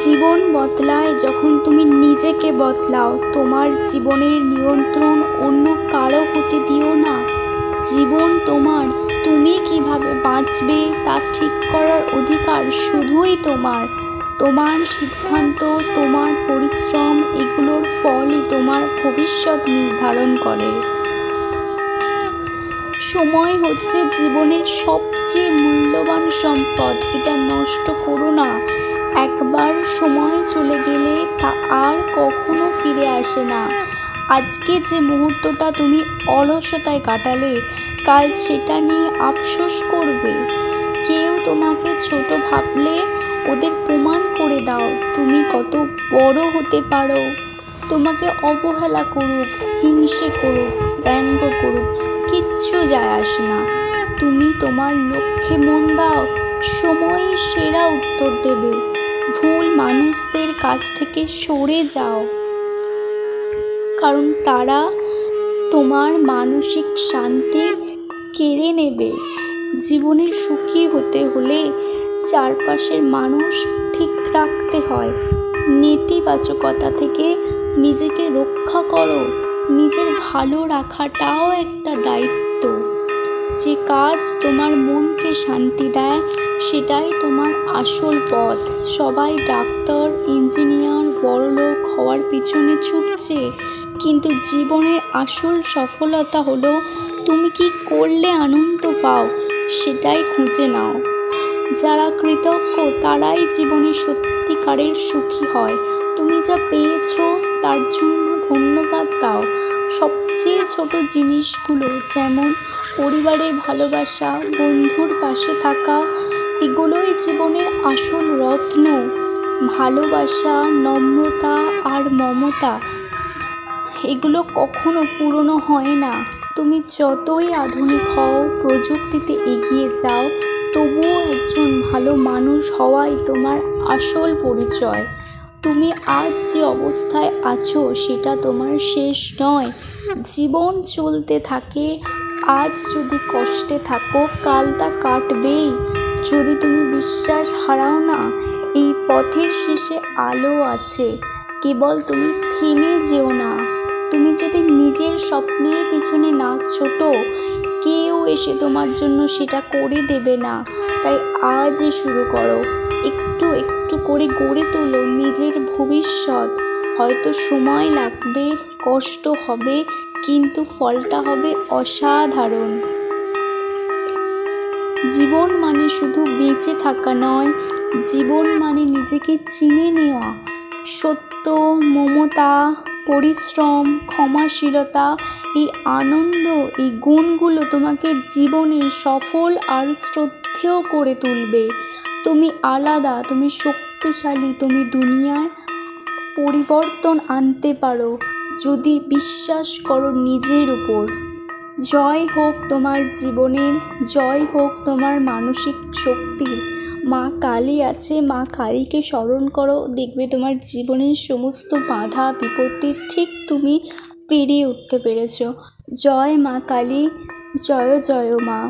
জীবন বদলায় যখন তুমি নিজেকে বদলাও। তোমার জীবনের নিয়ন্ত্রণ অন্য কারো হতে দিও না। জীবন তোমার, তুমি কিভাবে বাঁচবে তা ঠিক করার অধিকার শুধুই তোমার। তোমার সিদ্ধান্ত, তোমার পরিশ্রম, এগুলোর ফলই তোমার ভবিষ্যৎ নির্ধারণ করে। সময় হচ্ছে জীবনের সবচেয়ে মূল্যবান সম্পদ, এটা নষ্ট করো না। একবার সময় চলে গেলে তা আর কখনো ফিরে আসে না। আজকে যে মুহূর্তটা তুমি অলসতায় কাটালে, কাল সেটা নিয়ে আফসোস করবে। কেউ তোমাকে ছোট ভাবলে ওদের প্রমাণ করে দাও তুমি কত বড় হতে পারো। তোমাকে অবহেলা করুক, হিংসে করুক, ব্যঙ্গ করুক, কিচ্ছু যায় আসে না। তুমি তোমার লক্ষ্যে মন দাও, সময়ই সেরা উত্তর দেবে। ভুল মানুষদের কাছ থেকে সরে যাও, কারণ তারা তোমার মানসিক শান্তি কেড়ে নেবে। জীবনে সুখী হতে হলে চারপাশের মানুষ ঠিক রাখতে হয়। নেতিবাচকতা থেকে নিজেকে রক্ষা করো। নিজের ভালো রাখাটাও একটা দায়িত্ব। যে কাজ তোমার মনকে শান্তি দেয় সেটাই তোমার আসল পথ। সবাই ডাক্তার, ইঞ্জিনিয়ার, বড়লোক হওয়ার পিছনে ছুটছে, কিন্তু জীবনের আসল সফলতা হলো তুমি কি করলে আনন্দ পাও সেটাই খুঁজে নাও। যারা কৃতজ্ঞ তারাই জীবনে সত্যিকারের সুখী হয়। তুমি যা পেয়েছো তার জন্য ধন্যবাদ দাও। সবচেয়ে ছোট জিনিসগুলো, যেমন পরিবারের ভালোবাসা, বন্ধুর পাশে থাকা, এগুলোই জীবনের আসল রত্ন। ভালোবাসা, নম্রতা আর মমতা, এগুলো কখনো পুরনো হয় না। তুমি যতই আধুনিক হও, প্রযুক্তিতে এগিয়ে যাও, তবুও একজন ভালো মানুষ হওয়াই তোমার আসল পরিচয়। তুমি আজ যে অবস্থায় আছো সেটা তোমার শেষ নয়। জীবন চলতে থাকে। আজ যদি কষ্টে থাকো, কাল তা কাটবেই। যদি তুমি বিশ্বাস হারাও না, এই পথের শেষে আলো আছে। কেবল তুমি থেমে যেও না। তুমি যদি নিজের স্বপ্নের পিছনে না ছোটো, কেউ এসে তোমার জন্য সেটা করে দেবে না। তাই আজই শুরু করো। একটু একটু করে গড়ে তোলো নিজের ভবিষ্যৎ। হয়তো সময় লাগবে, কষ্ট হবে, কিন্তু ফলটা হবে অসাধারণ। জীবন মানে শুধু বেঁচে থাকা নয়, জীবন মানে নিজেকে চিনে নেওয়া। সত্য, মমতা, পরিশ্রম, ক্ষমাশীলতা, এই আনন্দ, এই গুণগুলো তোমাকে জীবনে সফল আর শ্রদ্ধেয় করে তুলবে। তুমি আলাদা, তুমি শক্তিশালী, তুমি দুনিয়ায় পরিবর্তন আনতে পারো যদি বিশ্বাস করো নিজের উপর। জয় হোক তোমার জীবনের, জয় হোক তোমার মানসিক শক্তির। মা কালী আছে, মা কালীকে স্মরণ করো, দেখবে তোমার জীবনের সমস্ত বাধা বিপত্তি ঠিক তুমি পেরিয়ে উঠতে পেরেছো। জয় মা কালী, জয় জয় মা।